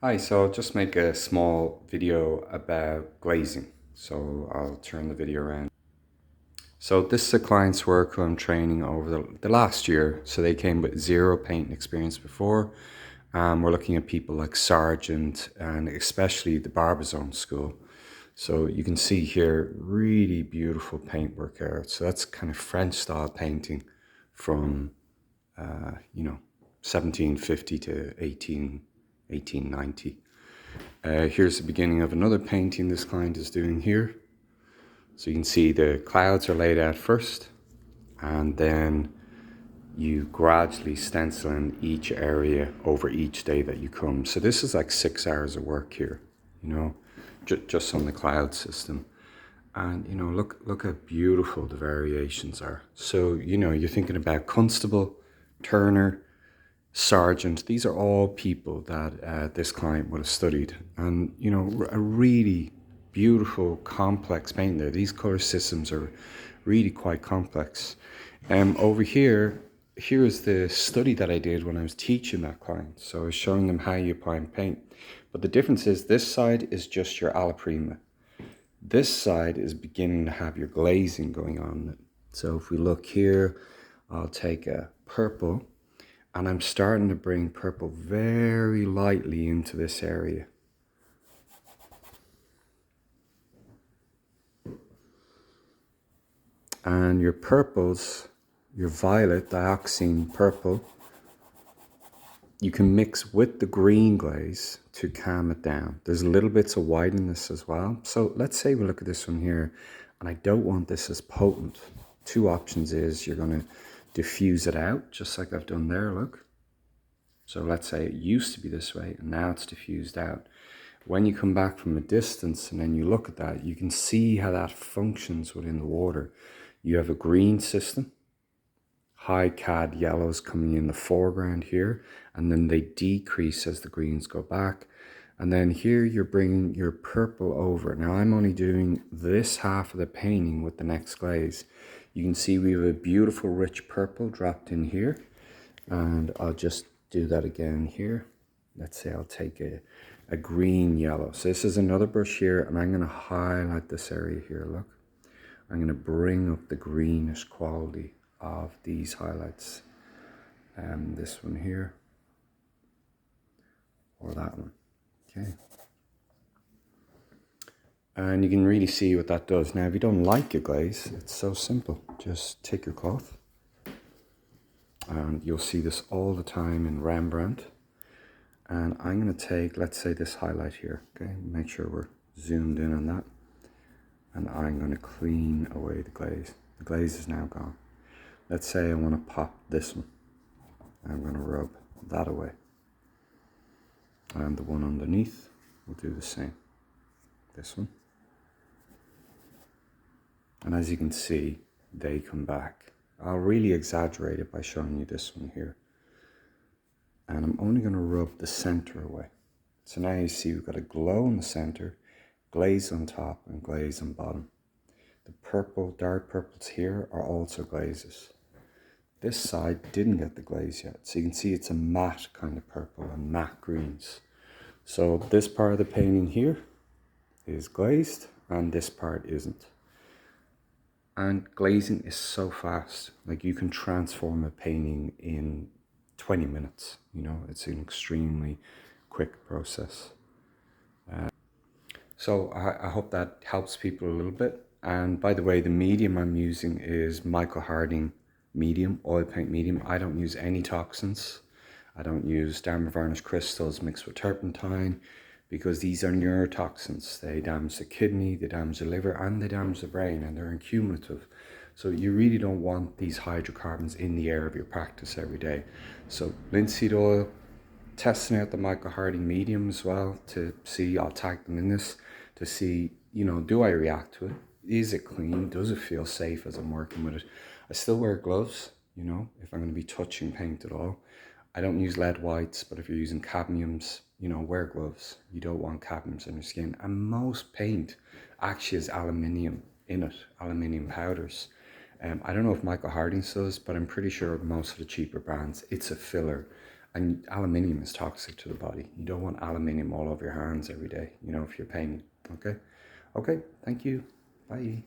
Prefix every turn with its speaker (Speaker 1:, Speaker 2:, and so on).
Speaker 1: Hi, so I'll just make a small video about glazing. So I'll turn the video around. So this is a client's work who I'm training over the last year. So they came with zero painting experience before. We're looking at people like Sargent and especially the Barbizon school. So you can see here, really beautiful paintwork here. So that's kind of French style painting from, uh, you know, 1750 to 1890. Here's the beginning of another painting this client is doing here. So you can see the clouds are laid out first, and then you gradually stencil in each area over each day that you come. So this is like 6 hours of work here, you know, just on the cloud system. And you know, look how beautiful the variations are. So you know, you're thinking about Constable, Turner, Sargent. These are all people that this client would have studied, and you know, a really beautiful, complex paint there. These color systems are really quite complex. Over here, here is the study that I did when I was teaching that client. So I was showing them how you apply paint. But the difference is this side is just your alla prima. This side is beginning to have your glazing going on. So if we look here, I'll take a purple and I'm starting to bring purple very lightly into this area. And your purples, your violet, dioxine purple, you can mix with the green glaze to calm it down. There's little bits of white in this as well. So let's say we look at this one here, and I don't want this as potent. Two options is you're going to diffuse it out, just like I've done there, look. So let's say it used to be this way, and now it's diffused out. When you come back from a distance and then you look at that, you can see how that functions within the water. You have a green system, high cad yellows coming in the foreground here, and then they decrease as the greens go back. And then here you're bringing your purple over. Now I'm only doing this half of the painting with the next glaze. You can see we have a beautiful rich purple dropped in here, and I'll just do that again here. Let's say I'll take a green yellow. So this is another brush here, and I'm going to highlight this area here. Look, I'm going to bring up the greenish quality of these highlights. This one here, or that one. Okay. And you can really see what that does. Now, if you don't like your glaze, it's so simple. Just take your cloth, and you'll see this all the time in Rembrandt. And I'm going to take, let's say, this highlight here. Okay, make sure we're zoomed in on that. And I'm going to clean away the glaze. The glaze is now gone. Let's say I want to pop this one. I'm going to rub that away. And the one underneath will do the same. This one. And as you can see, they come back. I'll really exaggerate it by showing you this one here. And I'm only going to rub the center away. So now you see we've got a glow in the center, glaze on top, and glaze on bottom. The purple, dark purples here are also glazes. This side didn't get the glaze yet. So you can see it's a matte kind of purple and matte greens. So this part of the painting here is glazed and this part isn't. And glazing is so fast. Like you can transform a painting in 20 minutes. You know, it's an extremely quick process. So I hope that helps people a little bit. And by the way, the medium I'm using is Michael Harding medium, oil paint medium. I don't use any toxins. I don't use diamond varnish crystals mixed with turpentine because these are neurotoxins. They damage the kidney, they damage the liver, and they damage the brain, and they're cumulative. So you really don't want these hydrocarbons in the air of your practice every day. So linseed oil, testing out the Michael Harding medium as well to see, I'll tag them in this, to see, you know, do I react to it? Is it clean? Does it feel safe as I'm working with it? I still wear gloves, you know, if I'm going to be touching paint at all. I don't use lead whites, but if you're using cadmiums, you know, wear gloves. You don't want cadmiums on your skin. And most paint actually has aluminium in it, aluminium powders. I don't know if Michael Harding does, but I'm pretty sure most of the cheaper brands, it's a filler. And aluminium is toxic to the body. You don't want aluminium all over your hands every day, you know, if you're painting. Okay? Okay, thank you. Bye.